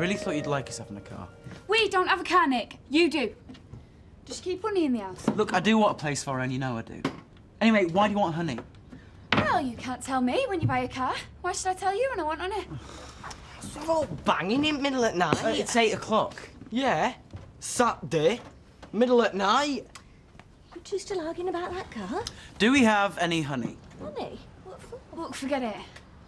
really thought you'd like us having a car. We don't have a car, Nick. You do. Does she keep honey in the house? Look, I do want a place for her, and you know I do. Anyway, why do you want honey? Well, you can't tell me when you buy a car. Why should I tell you when I want honey? They're all banging in middle at night. It's 8 o'clock. Yeah. Saturday. Middle at night. You two still arguing about that car? Do we have any honey? Honey? What for? Look, forget it.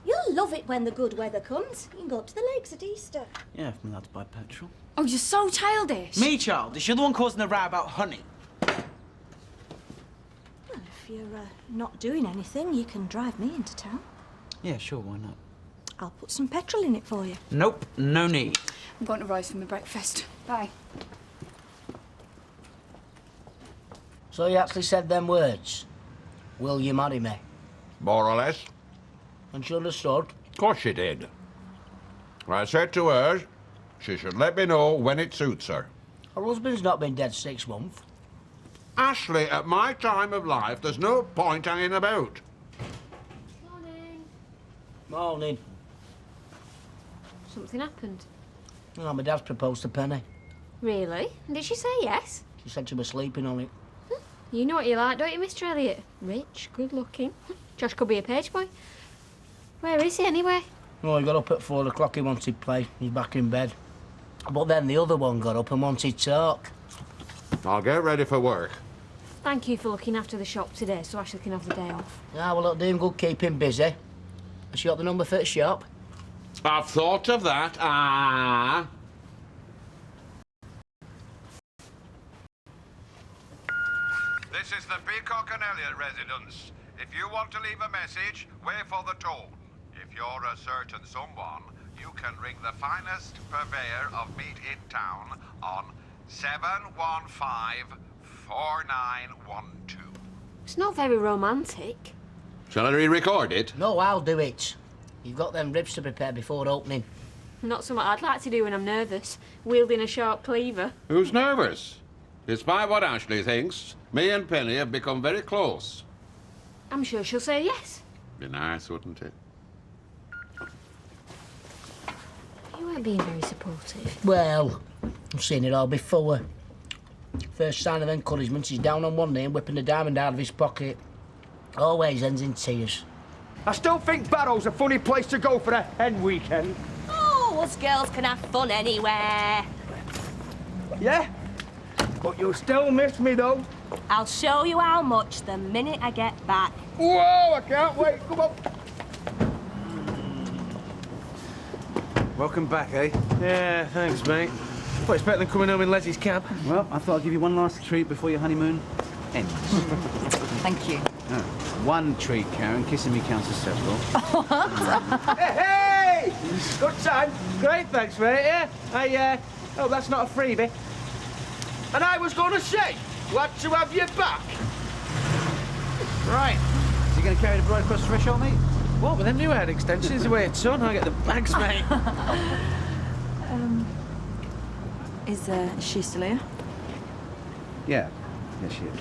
You'll love it when the good weather comes. You can go up to the lakes at Easter. Yeah, if I'm allowed to buy petrol. Oh, you're so childish. Me, childish? You're the one causing the row about honey. Well, if you're not doing anything, you can drive me into town. Yeah, sure, why not? I'll put some petrol in it for you. Nope, no need. I'm going to Roy's for my breakfast. Bye. So you actually said them words? Will you marry me? More or less. And she understood? Of course she did. I said to her, she should let me know when it suits her. Her husband's not been dead 6 months. Ashley, at my time of life, there's no point hanging about. Morning. Morning. Something happened? Oh, my dad's proposed to Penny. Really? Did she say yes? She said she was sleeping on it. You know what you like, don't you, Mr. Elliot? Rich, good looking. Josh could be a page boy. Where is he anyway? Oh, he got up at 4 o'clock, he wanted to play. He's back in bed. But then the other one got up and wanted to talk. I'll get ready for work. Thank you for looking after the shop today, so Ashley can have the day off. Ah, well, look, do him good, keep him busy. Has she got the number for the shop? I've thought of that. This is the Peacock and Elliot residence. If you want to leave a message, wait for the tone. If you're a certain someone, you can ring the finest purveyor of meat in town on 715-4912. It's not very romantic. Shall I re-record it? No, I'll do it. You've got them ribs to prepare before opening. Not something I'd like to do when I'm nervous, wielding a sharp cleaver. Who's nervous? Despite what Ashley thinks, me and Penny have become very close. I'm sure she'll say yes. Be nice, wouldn't it? You weren't being very supportive. Well, I've seen it all before. First sign of encouragement, he's down on one knee and whipping a diamond out of his pocket. Always ends in tears. I still think Barrow's a funny place to go for a hen weekend. Oh, us girls can have fun anywhere. Yeah? But you'll still miss me, though. I'll show you how much the minute I get back. Whoa, I can't wait. Come on. Welcome back, eh? Yeah, thanks, mate. Well, it's better than coming home in Leslie's cab. Well, I thought I'd give you one last treat before your honeymoon ends. Thank you. Oh, one treat, Karen. Kissing me counts as several. Hey! Good time. Great, thanks, mate, yeah. Oh, that's not a freebie. And I was going to say, glad to have you back. Right. So you going to carry the bride across the threshold, mate? What, with them new ad extensions the way it's on? I get the bags, mate. Is she still here? Yeah. Yes, she is.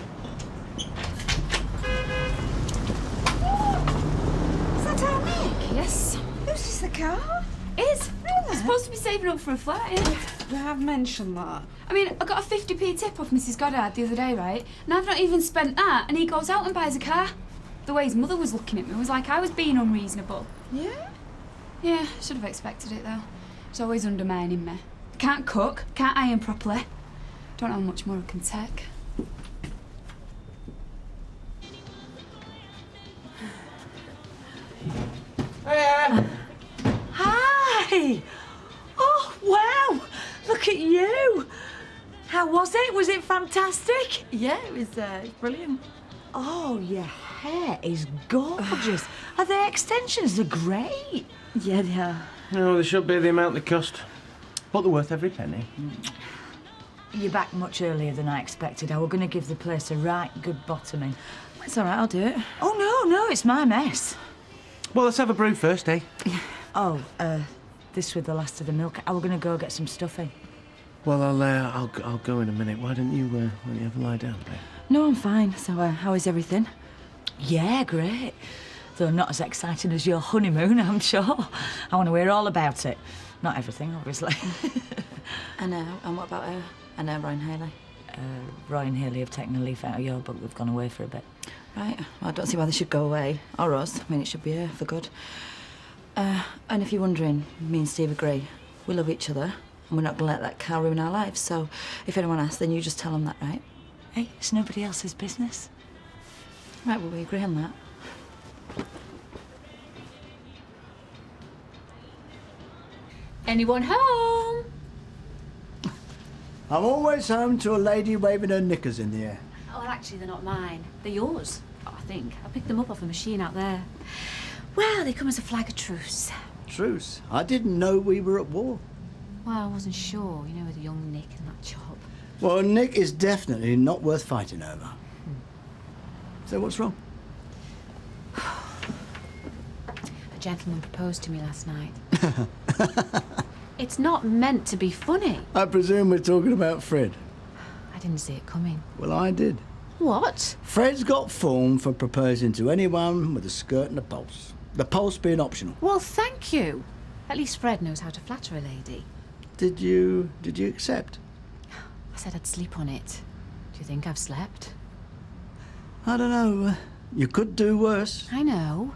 Is that our Nick? Yes. Whose is the car? Is. I'm supposed to be saving up for a flat, yeah? You have mentioned that. I mean, I got a 50p tip off Mrs. Goddard the other day, right? And I've not even spent that, and he goes out and buys a car. The way his mother was looking at me was like I was being unreasonable. Yeah? Yeah, should have expected it, though. He's always undermining me. Can't cook, can't iron properly. Don't know how much more I can take. Hi! Oh, wow! Look at you! How was it? Was it fantastic? Yeah, it was brilliant. Oh, your hair is gorgeous. Are they extensions? They're great. Yeah, they are. Oh, they should be the amount they cost. But they're worth every penny. You're back much earlier than I expected. I was going to give the place a right good bottoming. It's all right, I'll do it. Oh, no, it's my mess. Well, let's have a brew first, eh? Oh, this was the last of the milk. I was going to go get some stuffing. Well, I'll go in a minute. Why don't you have a lie down, babe? No, I'm fine. So, how is everything? Yeah, great. Though not as exciting as your honeymoon, I'm sure. I want to hear all about it. Not everything, obviously. I know. And what about her? I know Ryan Haley. Roy and Haley have taken a leaf out of your book. They've gone away for a bit. Right. Well, I don't see why they should go away. Or us. I mean, it should be her for good. And if you're wondering, me and Steve agree. We love each other, and we're not going to let that cow ruin our lives. So if anyone asks, then you just tell them that, right? Hey, it's nobody else's business. Right, well, we agree on that. Anyone home? I'm always home to a lady waving her knickers in the air. Oh, well, actually, they're not mine. They're yours, I think. I picked them up off a machine out there. Well, they come as a flag of truce. Truce? I didn't know we were at war. Well, I wasn't sure, you know, with young Nick and that chop. Well, Nick is definitely not worth fighting over. So what's wrong? A gentleman proposed to me last night. It's not meant to be funny. I presume we're talking about Fred. I didn't see it coming. Well, I did. What? Fred's got form for proposing to anyone with a skirt and a pulse. The pulse being optional. Well, thank you. At least Fred knows how to flatter a lady. Did you accept? I said I'd sleep on it. Do you think I've slept? I don't know. You could do worse. I know.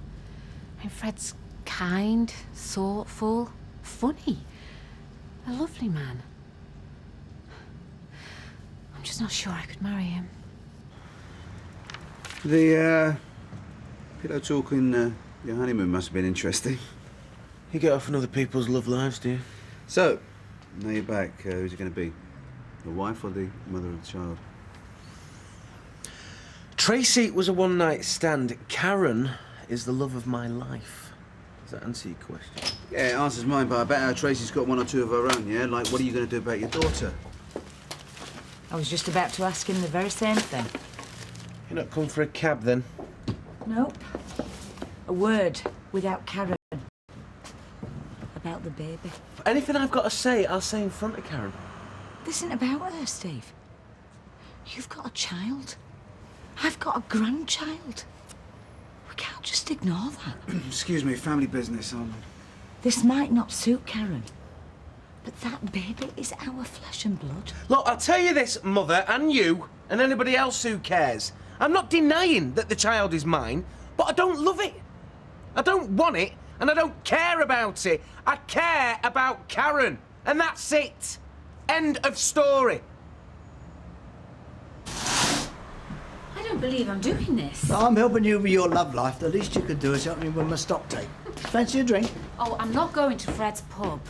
And Fred's kind, thoughtful, funny. A lovely man. I'm just not sure I could marry him. The pillow talk in your honeymoon must have been interesting. You get off in other people's love lives, do you? So, now you're back. Who's it going to be? The wife or the mother of the child? Tracy was a one-night stand. Karen is the love of my life. Does that answer your question? Yeah, it answers mine, but I bet Tracy's got one or two of her own, yeah? Like, what are you going to do about your daughter? I was just about to ask him the very same thing. You're not come for a cab, then? Nope. A word without Karen. About the baby. Anything I've got to say, I'll say in front of Karen. This isn't about her, Steve. You've got a child. I've got a grandchild. We can't just ignore that. Excuse me, family business. This might not suit Karen, but that baby is our flesh and blood. Look, I'll tell you this, Mother, and you, and anybody else who cares. I'm not denying that the child is mine, but I don't love it. I don't want it, and I don't care about it. I care about Karen, and that's it. End of story. I don't believe I'm doing this. I'm helping you with your love life. The least you could do is help me with my stock take. Fancy a drink? Oh, I'm not going to Fred's pub.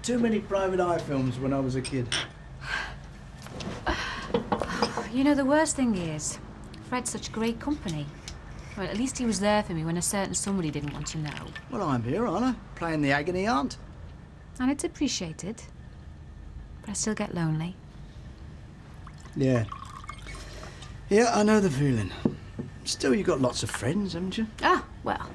Too many private eye films when I was a kid. You know, the worst thing is, Fred's such great company. Well, at least he was there for me when a certain somebody didn't want to know. Well, I'm here, aren't I? Playing the agony aunt. And it's appreciated. But I still get lonely. Yeah. Yeah, I know the feeling. Still, you've got lots of friends, haven't you? Ah, well,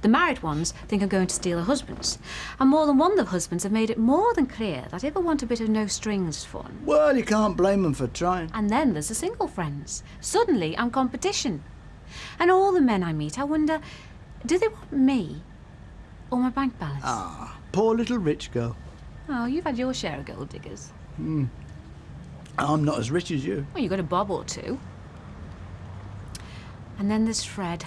the married ones think I'm going to steal their husbands. And more than one of the husbands have made it more than clear that if I want a bit of no-strings fun... Well, you can't blame them for trying. And then there's the single friends. Suddenly, I'm competition. And all the men I meet, I wonder, do they want me or my bank balance? Ah, poor little rich girl. Oh, you've had your share of gold diggers. I'm not as rich as you. Well, you got a bob or two. And then there's Fred.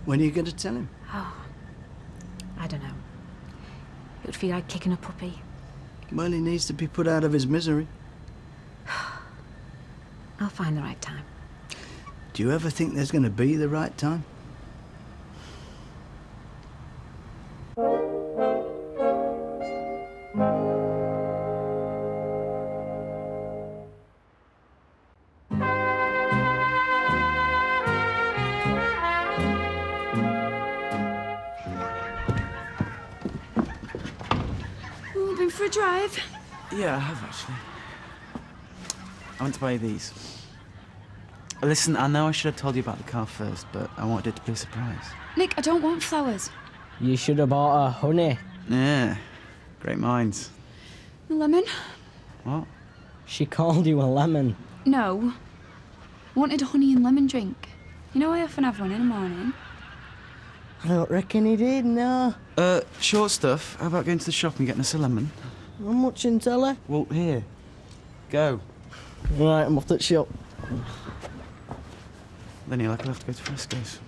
When are you going to tell him? Oh, I don't know. It would feel like kicking a puppy. Well, he needs to be put out of his misery. I'll find the right time. Do you ever think there's going to be the right time? Oh, been for a drive? Yeah, I have actually. I went to buy these. Listen, I know I should have told you about the car first, but I wanted it to be a surprise. Nick, I don't want flowers. You should have bought her honey. Yeah, great minds. A lemon? What? She called you a lemon. No. I wanted a honey and lemon drink. You know I often have one in the morning. I don't reckon he did, no. Short stuff. How about going to the shop and getting us a lemon? How much in teller? Well, here. Go. Right, I'm off to the shop. Then you'll have to go to Fresco's.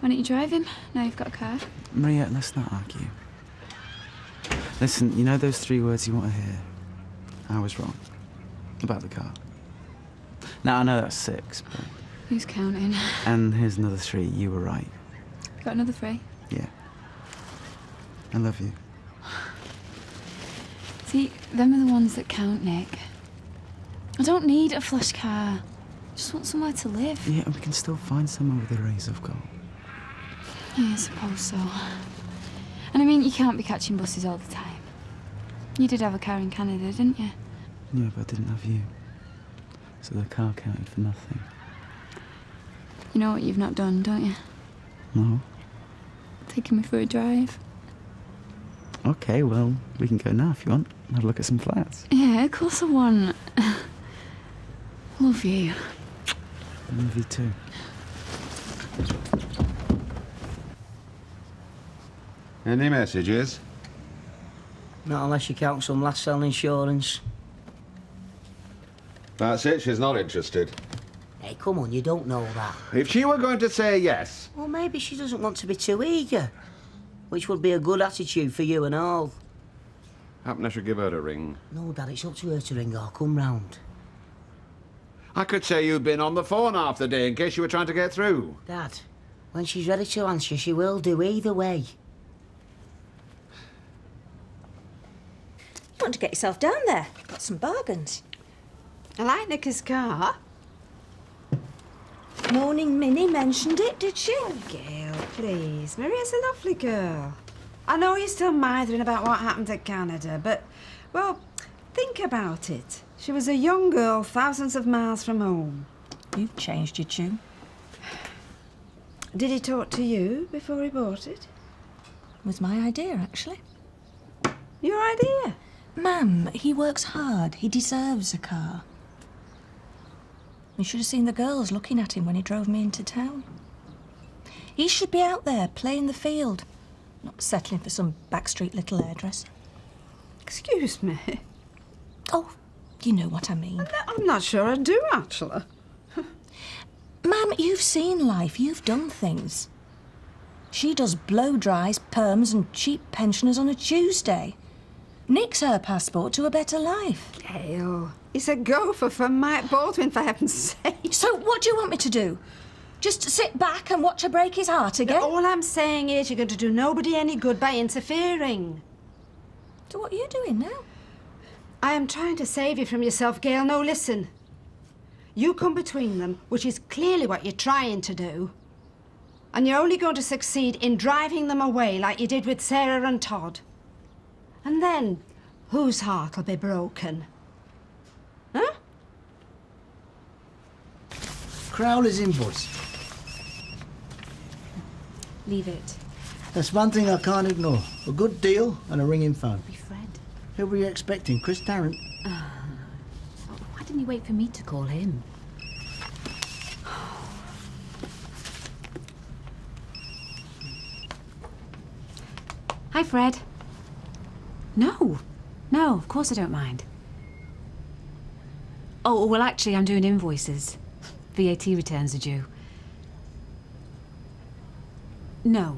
Why don't you drive him? Now you've got a car. Maria, let's not argue. Listen, you know those 3 words you want to hear? I was wrong. About the car. Now, I know that's 6, but... Who's counting? And here's another 3. You were right. You got another 3? Yeah. I love you. See, them are the ones that count, Nick. I don't need a flush car. I just want somewhere to live. Yeah, and we can still find somewhere with the rays I've got. Yeah, I suppose so. And I mean, you can't be catching buses all the time. You did have a car in Canada, didn't you? Yeah, but I didn't have you. So the car counted for nothing. You know what you've not done, don't you? No? Taking me for a drive. Okay, well, we can go now if you want. Have a look at some flats. Yeah, of course I want. Love you. I love you too. Any messages? Not unless you count some last sell insurance. That's it, she's not interested. Hey, come on, you don't know that. If she were going to say yes... Well, maybe she doesn't want to be too eager. Which would be a good attitude for you and all. Happen I should give her a ring. No, Dad, it's up to her to ring or come round. I could say you'd been on the phone half the day in case you were trying to get through. Dad, when she's ready to answer, she will do either way. You want to get yourself down there. Got some bargains. I like Nicker's car. Morning Minnie mentioned it, did she? Gail, please. Maria's a lovely girl. I know you're still mithering about what happened at Canada, but, well, think about it. She was a young girl, thousands of miles from home. You've changed your tune. Did he talk to you before he bought it? It was my idea, actually. Your idea? Ma'am, he works hard. He deserves a car. You should have seen the girls looking at him when he drove me into town. He should be out there, playing the field, not settling for some backstreet little hairdresser. Excuse me? Oh, you know what I mean. I'm not sure I do, actually. Ma'am, you've seen life. You've done things. She does blow-dries, perms and cheap pensioners on a Tuesday. Nick's her passport to a better life. Gail, he's a gopher from Mike Baldwin, for heaven's sake. So what do you want me to do? Just sit back and watch her break his heart again? All I'm saying is you're going to do nobody any good by interfering. So what are you doing now? I am trying to save you from yourself, Gail. No, listen. You come between them, which is clearly what you're trying to do. And you're only going to succeed in driving them away like you did with Sarah and Todd. And then, whose heart will be broken? Huh? Crowley's invoice. Leave it. That's one thing I can't ignore. A good deal and a ringing phone. Be Fred. Who were you expecting? Chris Tarrant? Why didn't you wait for me to call him? Hi, Fred. No, of course I don't mind. Oh, well, actually, I'm doing invoices. VAT returns are due. No,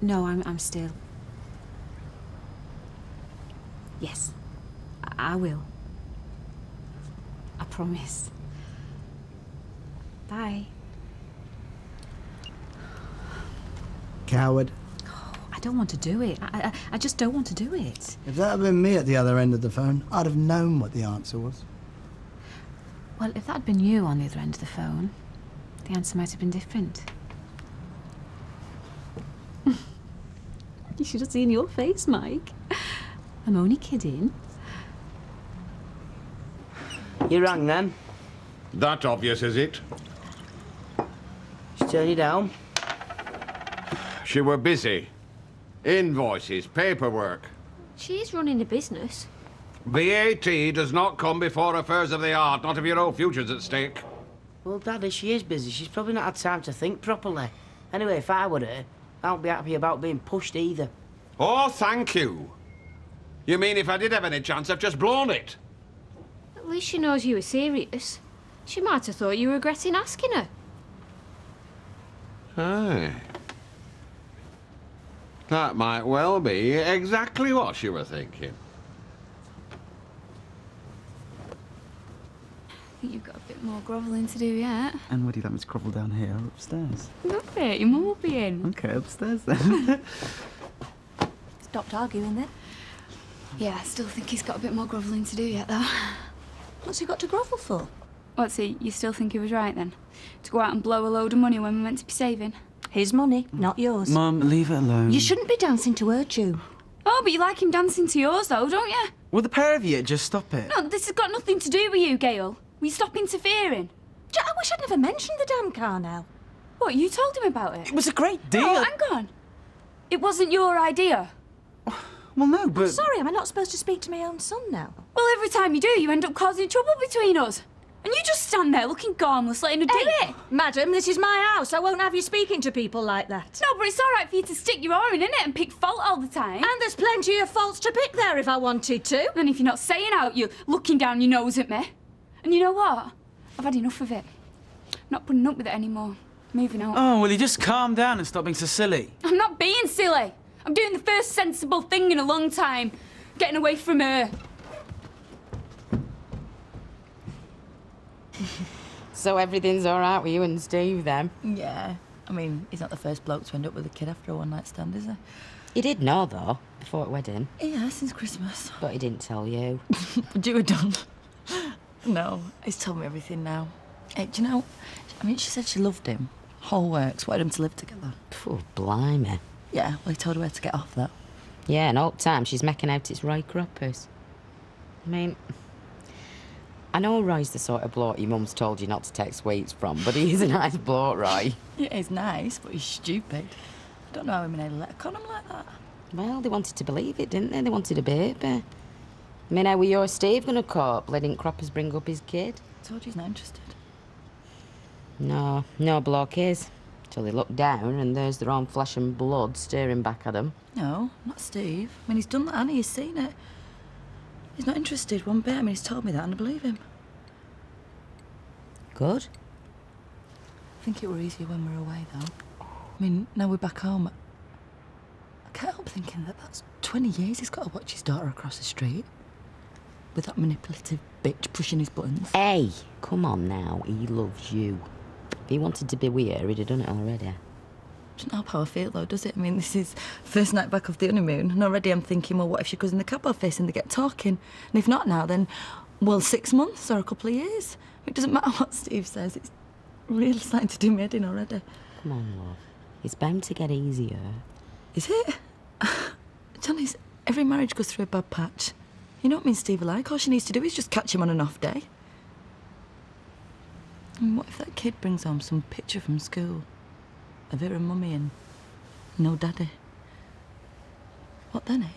I'm still... Yes, I will. I promise. Bye. Coward. I don't want to do it. I just don't want to do it. If that had been me at the other end of the phone, I'd have known what the answer was. Well, if that had been you on the other end of the phone, the answer might have been different. You should have seen your face, Mike. I'm only kidding. You rang them? That obvious, is it? She turned you down? She were busy. Invoices, paperwork. She's running a business. VAT does not come before affairs of the heart, not if your own future's at stake. Well, Daddy, she is busy. She's probably not had time to think properly. Anyway, if I were her, I wouldn't be happy about being pushed either. Oh, thank you. You mean if I did have any chance, I've just blown it? At least she knows you were serious. She might have thought you were regretting asking her. Aye. That might well be exactly what she were thinking. I think you've got a bit more grovelling to do yet. And would you like me to grovel down here or upstairs? Not it, your mum will be in. Okay, upstairs then. Stopped arguing then. Yeah, I still think he's got a bit more grovelling to do yet, though. What's he got to grovel for? What's he? You still think he was right, then? To go out and blow a load of money when we're meant to be saving? His money, not yours. Mum, leave it alone. You shouldn't be dancing to her tune. Oh, but you like him dancing to yours, though, don't you? Well, the pair of you, just stop it. No, this has got nothing to do with you, Gail. Will you stop interfering? I wish I'd never mentioned the damn car now. What, you told him about it? It was a great deal. Oh, hang on. It wasn't your idea. Well, no, but... I'm sorry, am I not supposed to speak to my own son now? Well, every time you do, you end up causing trouble between us. And you just stand there looking harmless, letting her do it. Madam, this is my house. I won't have you speaking to people like that. No, but it's all right for you to stick your arm in it and pick fault all the time. And there's plenty of faults to pick there if I wanted to. And if you're not saying out, you're looking down your nose at me. And you know what? I've had enough of it. I'm not putting up with it anymore. Moving out. Oh, will you just calm down and stop being so silly? I'm not being silly. I'm doing the first sensible thing in a long time. Getting away from her. So everything's all right with you and Steve, then? Yeah. I mean, he's not the first bloke to end up with a kid after a one-night stand, is he? He did know, though, before the wedding. Yeah, since Christmas. But he didn't tell you. Would you have done? No, he's told me everything now. Hey, do you know, I mean, she said she loved him. Whole works, wanted them to live together. Phew, blimey. Yeah, well, he told her where to get off, though. Yeah, and all the time she's making out it's Roy Croppers. I mean, I know Roy's the sort of bloke your mum's told you not to take sweets from, but he is a nice bloke, Roy. Yeah, he's nice, but he's stupid. I don't know how women able to let her con him like that. Well, they wanted to believe it, didn't they? They wanted a baby. I mean, how were you or Steve going to cope, letting Croppers bring up his kid? I told you he's not interested. No, no bloke is. Till they look down and there's their own flesh and blood staring back at them. No, not Steve. I mean, he's done that, Annie. He's seen it. He's not interested one bit. I mean, he's told me that and I believe him. Good. I think it were easier when we were away, though. I mean, now we're back home. I can't help thinking that that's 20 years he's got to watch his daughter across the street. With that manipulative bitch pushing his buttons. Hey, come on now. He loves you. If he wanted to be with her, he'd have done it already. Doesn't help how I feel, though, does it? I mean, this is first night back off the honeymoon, and already I'm thinking, well, what if she goes in the cab office and they get talking? And if not now, then, well, 6 months or a couple of years. It doesn't matter what Steve says. It's really starting to do me head in already. Come on, love. It's bound to get easier. Is it? Johnny's, every marriage goes through a bad patch. You know what me and Steve are like? All she needs to do is just catch him on an off day. And what if that kid brings home some picture from school of her and Mummy and no daddy? What then, eh?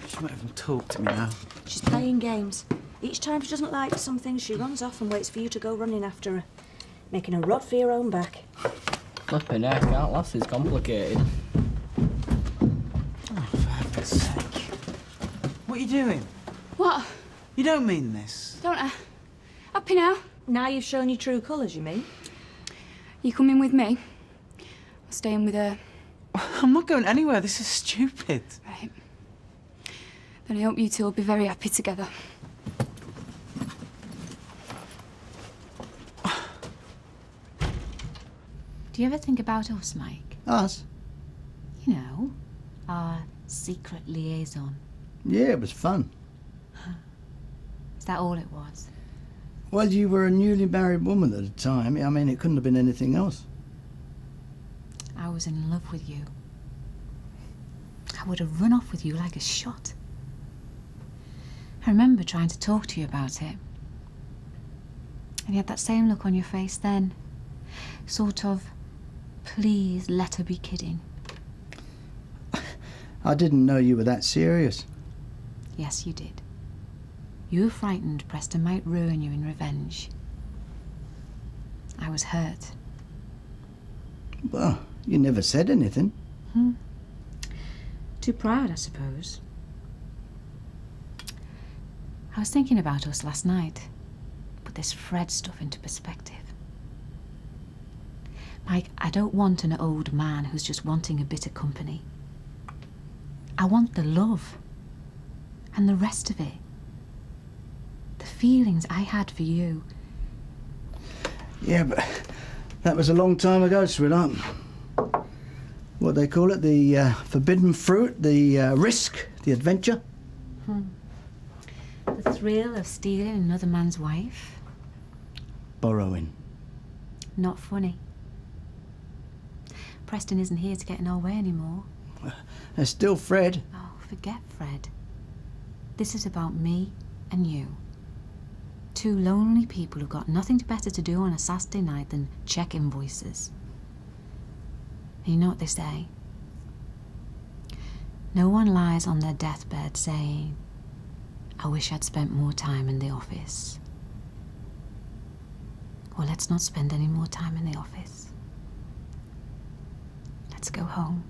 She might even talk to me now. She's playing games. Each time she doesn't like something, she runs off and waits for you to go running after her, making a rod for your own back. Flipping heck, that lass is complicated. Oh, for heaven's sake. What are you doing? What? You don't mean this. Don't I? Happy now? Now you've shown your true colours, you mean? You coming with me? I'm staying with her. I'm not going anywhere. This is stupid. Right. Then I hope you two will be very happy together. Do you ever think about us, Mike? Us? You know, our secret liaison. Yeah, it was fun. Is that all it was? Well, you were a newly married woman at the time. I mean, it couldn't have been anything else. I was in love with you. I would have run off with you like a shot. I remember trying to talk to you about it. And you had that same look on your face then. Sort of, please let her be kidding. I didn't know you were that serious. Yes, you did. You were frightened Preston might ruin you in revenge. I was hurt. Well, you never said anything. Too proud, I suppose. I was thinking about us last night. Put this Fred stuff into perspective. Mike, I don't want an old man who's just wanting a bit of company. I want the love. And the rest of it. The feelings I had for you. Yeah, but that was a long time ago, sweetheart. What they call it, the forbidden fruit, the risk, the adventure. The thrill of stealing another man's wife. Borrowing. Not funny. Preston isn't here to get in our way anymore. There's still Fred. Oh, forget Fred. This is about me and you. Two lonely people who've got nothing better to do on a Saturday night than check invoices. And you know what they say? No one lies on their deathbed saying, I wish I'd spent more time in the office. Well, let's not spend any more time in the office. Let's go home.